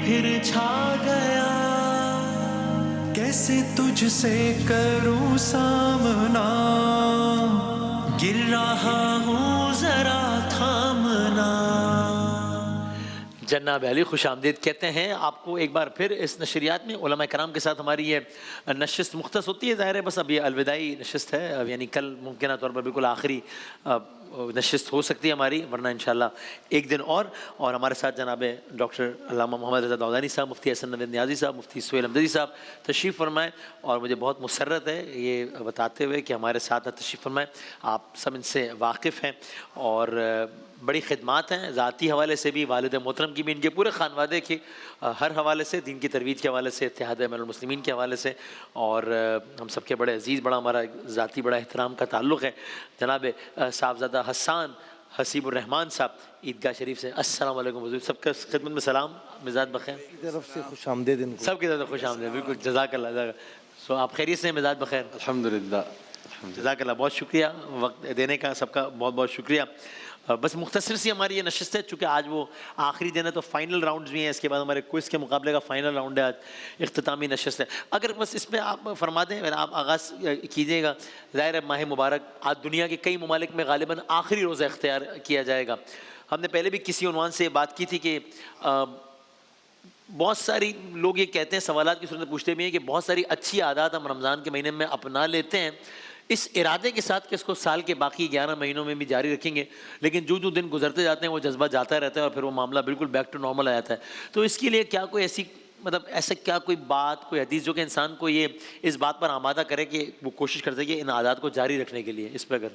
پھر چھا گیا، کیسے تجھ سے کروں سامنا، گر رہا ہوں ذرا تھامنا۔ جناب علی خوش آمدید کہتے ہیں آپ کو ایک بار پھر اس نشریات میں۔ علماء کرام کے ساتھ ہماری یہ نشست مختص ہوتی ہے، ظاہر ہے بس اب یہ الوداعی نشست ہے، یعنی کل ممکنہ طور پر بالکل آخری نشست ہو سکتی ہے ہماری، ورنہ انشاءاللہ ایک دن اور ہمارے ساتھ جناب ڈاکٹر علامہ محمد رضا داؤدانی صاحب، مفتی حسن نوید نیازی صاحب، مفتی سہیل امددی صاحب تشریف فرمائیں، اور مجھے بہت مسرت ہے یہ بتاتے ہوئے کہ ہمارے ساتھ تشریف فرمائیں، آپ سب ان سے واقف ہیں اور بڑی خدمات ہیں، ذاتی حوالے سے بھی، والد محترم کی بھی، ان کے پورے خانوادے کے ہر حوالے سے، دین کی ترویج کے حوالے سے، اتحاد بین المسلمین کے حوالے سے، اور ہم سب کے بڑے عزیز، بڑا ہمارا ذاتی بڑا احترام کا تعلق ہے جناب صاحبزادہ حسان حسیب الرحمان صاحب عیدگاہ شریف سے۔ السلام علیکم حضور، سب کا خدمت میں سلام، مزاج بخیر، کی طرف سے خوش آمدید ان کو، سب کی طرف سے خوش آمدید، بالکل جزاک اللہ جزاک اللہ۔ سو آپ خیریت سے ہیں؟ مزاج بخیر؟ الحمدللہ جزاک اللہ، بہت شکریہ وقت دینے کا، سب کا بہت بہت شکریہ۔ بس مختصر سی ہماری یہ نشست ہے، چونکہ آج وہ آخری دن ہے تو فائنل راؤنڈز بھی ہیں، اس کے بعد ہمارے کوئز کے مقابلے کا فائنل راؤنڈ ہے، آج اختتامی نشست ہے۔ اگر بس اس میں آپ فرما دیں، آپ آغاز کیجیے گا۔ ظاہر ہے ماہ مبارک آج دنیا کے کئی ممالک میں غالباً آخری روزہ اختیار کیا جائے گا۔ ہم نے پہلے بھی کسی عنوان سے بات کی تھی کہ بہت ساری لوگ یہ کہتے ہیں، سوالات کی صورت میں پوچھتے بھی ہیں کہ بہت ساری اچھی عادات ہم رمضان کے مہینے میں اپنا لیتے ہیں اس ارادے کے ساتھ کہ اس کو سال کے باقی 11 مہینوں میں بھی جاری رکھیں گے، لیکن جو دن گزرتے جاتے ہیں وہ جذبہ جاتا رہتا ہے اور پھر وہ معاملہ بالکل بیک ٹو نارمل آ جاتا ہے۔ تو اس کے لیے کیا کوئی ایسی ایسا کیا کوئی بات، کوئی حدیث جو کہ انسان کو یہ اس بات پر آمادہ کرے کہ وہ کوشش کرتے کہ ان عادات کو جاری رکھنے کے لیے، اس پہ اگر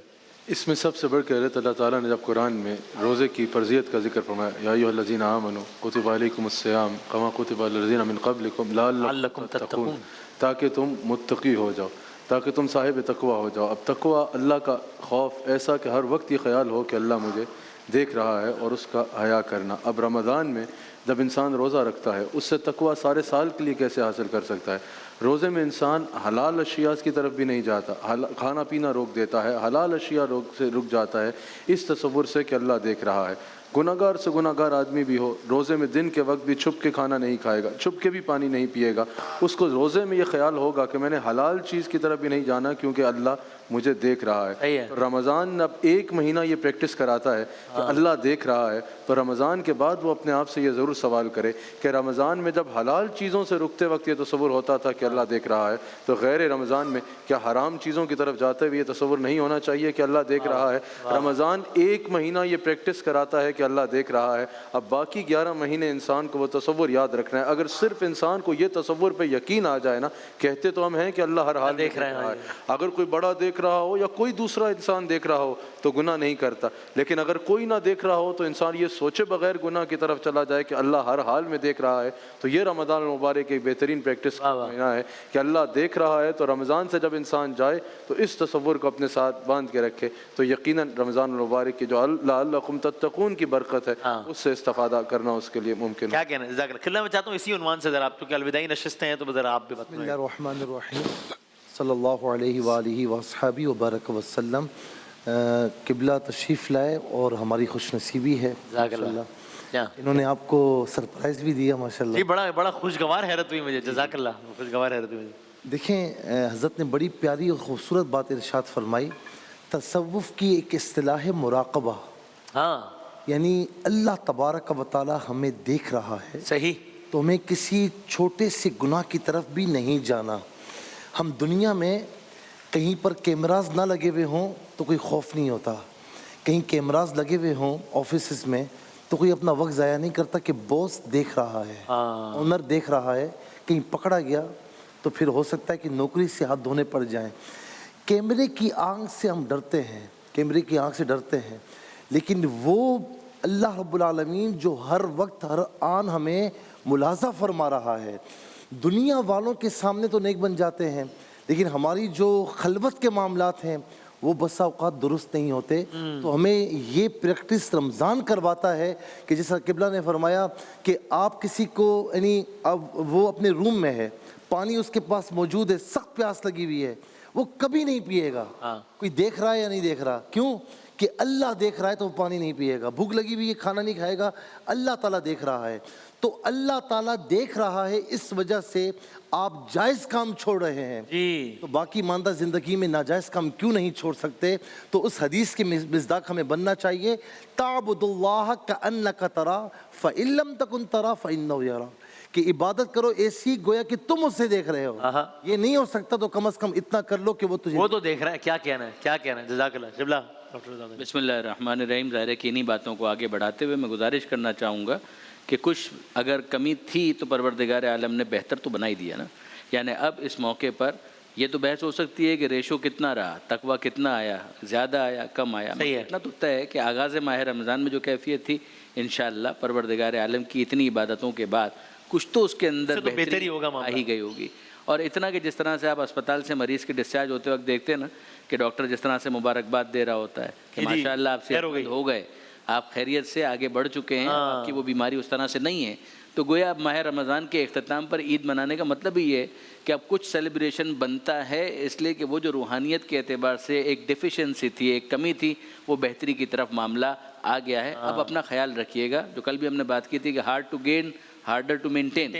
اس میں سب سے بڑھ کر اللہ تعالیٰ نے جب قرآن میں روزے کی فرضیت کا ذکر فرمایا، یا ایھا الذین آمنوا کتب علیکم الصیام کما کتب علی الذین من قبلکم لعلکم تتقون، تاکہ تم متقی ہو جاؤ، تاکہ تم صاحب تقوی ہو جاؤ۔ اب تقوی اللہ کا خوف ایسا کہ ہر وقت یہ خیال ہو کہ اللہ مجھے دیکھ رہا ہے، اور اس کا حیا کرنا۔ اب رمضان میں جب انسان روزہ رکھتا ہے، اس سے تقوی سارے سال کے لیے کیسے حاصل کر سکتا ہے؟ روزے میں انسان حلال اشیاء کی طرف بھی نہیں جاتا، کھانا پینا روک دیتا ہے، حلال اشیاء سے رک جاتا ہے، اس تصور سے کہ اللہ دیکھ رہا ہے۔ گناہ گار سے گناہ گار آدمی بھی ہو، روزے میں دن کے وقت بھی چھپ کے کھانا نہیں کھائے گا، چھپ کے بھی پانی نہیں پیے گا، اس کو روزے میں یہ خیال ہوگا کہ میں نے حلال چیز کی طرف بھی نہیں جانا کیونکہ اللہ مجھے دیکھ رہا ہے۔ تو رمضان اب ایک مہینہ یہ پریکٹس کراتا ہے کہ اللہ دیکھ رہا ہے، تو رمضان کے بعد وہ اپنے آپ سے یہ ضرور سوال کرے کہ رمضان میں جب حلال چیزوں سے رکتے وقت یہ تصور ہوتا تھا کہ اللہ دیکھ رہا ہے، تو غیر رمضان میں کیا حرام چیزوں کی طرف جاتے ہوئے یہ تصور نہیں ہونا چاہیے کہ اللہ دیکھ رہا ہے؟ رمضان ایک مہینہ یہ پریکٹس کراتا ہے کہ اللہ دیکھ رہا ہے، اب باقی 11 مہینے انسان کو وہ تصور یاد رکھنا ہے۔ اگر صرف انسان کو یہ تصور پہ یقین آ جائے نا، کہتے تو ہم ہیں کہ اللہ ہر حال دیکھ رہا ہے، اگر کوئی بڑا دیکھ رہا ہو یا کوئی دوسرا انسان دیکھ رہا ہو تو گناہ نہیں کرتا، لیکن اگر کوئی نہ دیکھ رہا ہو تو انسان یہ سوچے بغیر گناہ کی طرف چلا جائے کہ اللہ ہر حال میں دیکھ رہا ہے۔ تو یہ رمضان المبارک ایک بہترین پریکٹس کا مہینہ ہے کہ اللہ دیکھ رہا ہے، تو رمضان سے جب انسان جائے تو اس تصور کو اپنے ساتھ باندھ کے رکھے، تو یقیناً رمضان المبارک کی جو لعلکم تتقون کی برکت ہے اس سے استفادہ کرنا اس کے لیے ممکن ہے۔ کیا کہنا ہے؟ جزاک اللہ خیر۔ میں چاہتا ہوں اسی عنوان سے ذرا آپ کیونکہ الوداعی نشستیں ہیں تو ذرا آپ بھی بسم اللہ الرحمن الرحیم، صلی اللہ علیہ وآلہ وصحبہ وبارک وسلم۔ قبلہ تشریف لائے اور ہماری خوش نصیبی ہے انہوں نے آپ کو سرپرائز بھی دیا ماشاءاللہ۔ جی بڑا خوشگوار حیرت ہوئی مجھے، جزاک اللہ، خوشگوار حیرت ہوئی مجھے۔ دیکھیں حضرت نے بڑی پیاری اور خوبصورت بات ارشاد فرمائی، تصوف کی ایک اصطلاح ہے مراقبہ، یعنی اللہ تبارک و تعالی ہمیں دیکھ رہا ہے، صحیح، تو ہمیں کسی چھوٹے سے گناہ کی طرف بھی نہیں جانا۔ ہم دنیا میں کہیں پر کیمراز نہ لگے ہوئے ہوں تو کوئی خوف نہیں ہوتا، کہیں کیمراز لگے ہوئے ہوں آفیسز میں تو کوئی اپنا وقت ضائع نہیں کرتا کہ باس دیکھ رہا ہے، اونر دیکھ رہا ہے، کہیں پکڑا گیا تو پھر ہو سکتا ہے کہ نوکری سے ہاتھ دھونے پڑ جائیں۔ کیمرے کی آنکھ سے ہم ڈرتے ہیں، کیمرے کی آنکھ سے ڈرتے ہیں، لیکن وہ اللہ رب العالمین جو ہر وقت ہر آن ہمیں ملاحظہ فرما رہا ہے، دنیا والوں کے سامنے تو نیک بن جاتے ہیں لیکن ہماری جو خلوت کے معاملات ہیں وہ بسا اوقات درست نہیں ہوتے۔ تو ہمیں یہ پریکٹس رمضان کرواتا ہے کہ جیسا قبلہ نے فرمایا کہ آپ کسی کو یعنی اب وہ اپنے روم میں ہے، پانی اس کے پاس موجود ہے، سخت پیاس لگی ہوئی ہے، وہ کبھی نہیں پیے گا، کوئی دیکھ رہا ہے یا نہیں دیکھ رہا، کیوں کہ اللہ دیکھ رہا ہے تو وہ پانی نہیں پیے گا، بھوک لگی ہوئی ہے کھانا نہیں کھائے گا، اللہ تعالیٰ دیکھ رہا ہے. تو اللہ تعالیٰ دیکھ رہا ہے، اس وجہ سے آپ جائز کام چھوڑ رہے ہیں. جی تو باقی ماندہ زندگی میں ناجائز کام کیوں نہیں چھوڑ سکتے؟ تو اس حدیث کے مصداق ہمیں بننا چاہیے، تعبد اللہ کأنک ترا فإن لم تکن ترا فإنہ یرا، کہ عبادت کرو ایسی گویا کہ تم اسے دیکھ رہے ہو. یہ نہیں ہو سکتا تو کم از کم اتنا کر لو کہ وہ تجھے وہ تو دیکھ رہا ہے. کیا کہنا ہے، کیا کہنا ہے؟ جزاک اللہ. قبلہ بسم اللہ الرحمن الرحیم. ظاہر ہے کہ انہی باتوں کو آگے بڑھاتے ہوئے میں گزارش کرنا چاہوں گا کہ کچھ اگر کمی تھی تو پروردگار عالم نے بہتر تو بنا ہی دیا نا. یعنی اب اس موقع پر یہ تو بحث ہو سکتی ہے کہ ریشو کتنا رہا، تقویٰ کتنا آیا، زیادہ آیا، کم آیا. اتنا تو طے ہے کہ آغاز ماہ رمضان میں جو کیفیت تھی انشاءاللہ پروردگار عالم کی اتنی عبادتوں کے بعد کچھ تو اس کے اندر بہتری آ ہی گئی ہوگی. اور اتنا کہ جس طرح سے آپ اسپتال سے مریض کے ڈسچارج ہوتے وقت دیکھتے ہیں نا کہ ڈاکٹر جس طرح سے مبارکباد دے رہا ہوتا ہے کہ ماشاءاللہ آپ صحت مند ہو گئے، آپ خیریت سے آگے بڑھ چکے ہیں، آپ کی وہ بیماری اس طرح سے نہیں ہے. تو گویا اب ماہ رمضان کے اختتام پر عید منانے کا مطلب ہی یہ ہے کہ اب کچھ سیلیبریشن بنتا ہے، اس لیے کہ وہ جو روحانیت کے اعتبار سے ایک ڈیفیشنسی تھی، ایک کمی تھی، وہ بہتری کی طرف معاملہ آ گیا ہے. اب اپنا خیال رکھیے گا، جو کل بھی ہم نے بات کی تھی کہ hard to gain harder to maintain.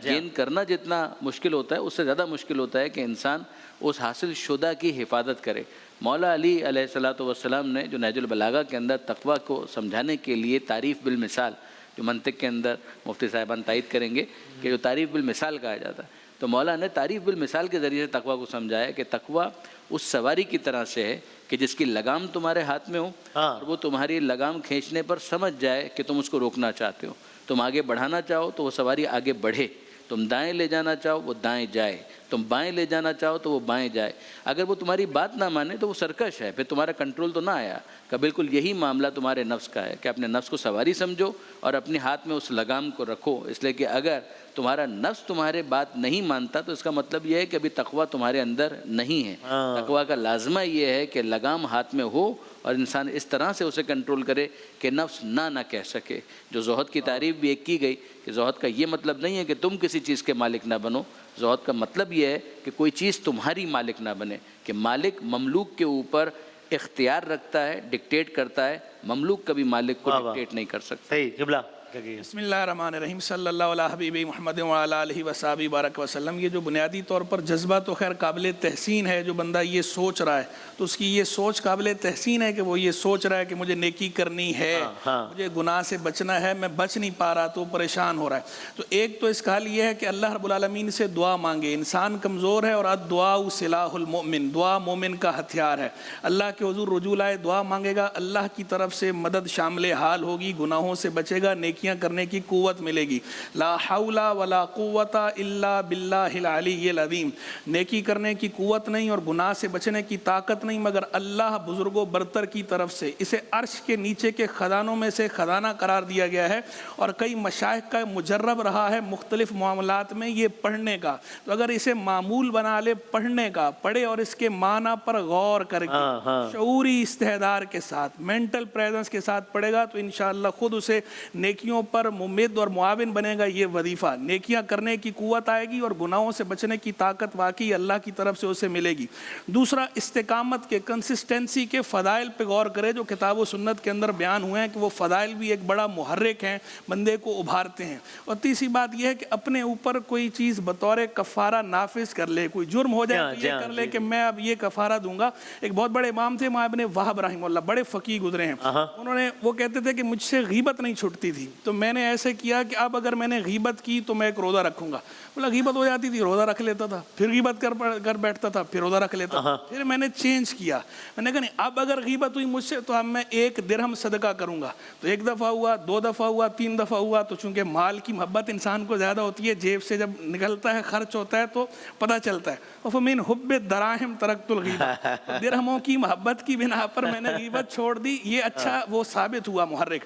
Gain کرنا جتنا مشکل ہوتا ہے اس سے زیادہ مشکل ہوتا ہے کہ انسان اس حاصل شدہ کی حفاظت کرے. مولا علی علیہ الصلوۃ والسلام نے جو نہج البلاغہ کے اندر تقویٰ کو سمجھانے کے لیے تعریف بالمثال، جو منطق کے اندر مفتی صاحبان تائید کریں گے کہ جو تعریف بالمثال کہا جاتا ہے، تو مولا نے تعریف بالمثال کے ذریعے سے تقویٰ کو سمجھایا کہ تقویٰ اس سواری کی طرح سے ہے کہ جس کی لگام تمہارے ہاتھ میں ہو اور وہ تمہاری لگام کھینچنے پر سمجھ جائے کہ تم اس کو روکنا چاہتے ہو. تم آگے بڑھانا چاہو تو وہ سواری آگے بڑھے، تم دائیں لے جانا چاہو وہ دائیں جائے، تم بائیں لے جانا چاہو تو وہ بائیں جائے. اگر وہ تمہاری بات نہ مانے تو وہ سرکش ہے، پھر تمہارا کنٹرول تو نہ آیا. کہ بالکل یہی معاملہ تمہارے نفس کا ہے کہ اپنے نفس کو سواری سمجھو اور اپنے ہاتھ میں اس لگام کو رکھو. اس لیے کہ اگر تمہارا نفس تمہارے بات نہیں مانتا تو اس کا مطلب یہ ہے کہ ابھی تقویٰ تمہارے اندر نہیں ہے. تقویٰ کا لازمہ یہ ہے کہ لگام ہاتھ میں ہو اور انسان اس طرح سے اسے کنٹرول کرے کہ نفس نہ کہہ سکے. جو زہد کی تعریف بھی ایک کی گئی کہ زہد کا یہ مطلب نہیں ہے کہ تم کسی چیز کے مالک نہ بنو. زہد کا مطلب یہ ہے کہ کوئی چیز تمہاری مالک نہ بنے، کہ مالک مملوک کے اوپر اختیار رکھتا ہے، ڈکٹیٹ کرتا ہے، مملوک کبھی مالک کو ڈکٹیٹ نہیں کر سکتا. صحیح. قبلہ بسم اللہ الرحمن الرحیم. صلی اللہ علیہ حبیب محمد وعلی آلہ وصحبہ بارک وسلم. یہ جو بنیادی طور پر جذبہ تو خیر قابل تحسین ہے، جو بندہ یہ سوچ رہا ہے تو اس کی یہ سوچ قابل تحسین ہے کہ وہ یہ سوچ رہا ہے کہ مجھے نیکی کرنی ہے، مجھے گناہ سے بچنا ہے، میں بچ نہیں پا رہا تو پریشان ہو رہا ہے. تو ایک تو اس کا حل یہ ہے کہ اللہ رب العالمین سے دعا مانگے. انسان کمزور ہے اور الدعاء سلاح المؤمن، دعا مومن کا ہتھیار ہے. اللہ کے حضور رجوع لائے دعا مانگے گا، اللہ کی طرف سے مدد شامل حال ہوگی، گناہوں سے بچے گا، نیکیاں کرنے کی قوت ملے گی. لا حول ولا قوت الا باللہ العلی العظیم. نیکی کرنے کی قوت نہیں اور گناہ سے بچنے کی طاقت نہیں مگر اللہ بزرگ و برتر کی طرف سے. اسے عرش کے نیچے کے خزانوں میں سے خزانہ قرار دیا گیا ہے اور کئی مشائخ کا مجرب رہا ہے مختلف معاملات میں یہ پڑھنے کا. تو اگر اسے معمول بنا لے پڑھنے کا، پڑھے اور اس کے معنی پر غور کر کے شعوری استحضار کے ساتھ، مینٹل پریزنس کے ساتھ پڑھے گا تو انشاءاللہ خود اسے نیکیوں پر ممد اور معاون بنے گا. یہ وظیفہ نیکیاں کرنے کی قوت آئے گی اور گناہوں سے بچنے کی طاقت واقعی اللہ کی طرف سے اسے ملے گی. دوسرا، استقامت کے، کنسسٹنسی کے فضائل پہ غور کرے جو کتاب و سنت کے اندر بیان ہوئے ہیں کہ وہ فضائل بھی ایک بڑا محرک ہیں، بندے کو ابھارتے ہیں. اور تیسری بات یہ ہے کہ اپنے اوپر کوئی چیز بطور کفارہ نافذ کر لے. کوئی جرم ہو جائے تو یہ کر لے کہ میں اب یہ کفارہ دوں گا. ایک بہت بڑے امام تھے امام ابن وہب رحمہ اللہ، بڑے فقیہ گزرے ہیں. وہ کہتے تھے کہ مجھ سے غیبت نہیں چھٹتی تھی تو میں نے ایسے کیا کہ اب اگر میں نے غیبت کی تو میں ایک روزہ رکھوں گا. بولا غیبت ہو جاتی تھی روزہ رکھ لیتا تھا، پھر غیبت کر بیٹھتا تھا، پھر روزہ رکھ لیتا تھا. پھر میں نے چینج کیا، میں نے کہا نہیں اب اگر غیبت ہوئی مجھ سے تو اب میں 1 درہم صدقہ کروں گا. تو 1 دفعہ ہوا، 2 دفعہ ہوا، 3 دفعہ ہوا. تو چونکہ مال کی محبت انسان کو زیادہ ہوتی ہے، جیب سے جب نکلتا ہے خرچ ہوتا ہے تو پتہ چلتا ہے. فمن حب الدراہم ترکت الغیبہ، درہموں کی محبت کی بنا پر میں نے غیبت چھوڑ دی. یہ اچھا وہ ثابت ہوا محرک.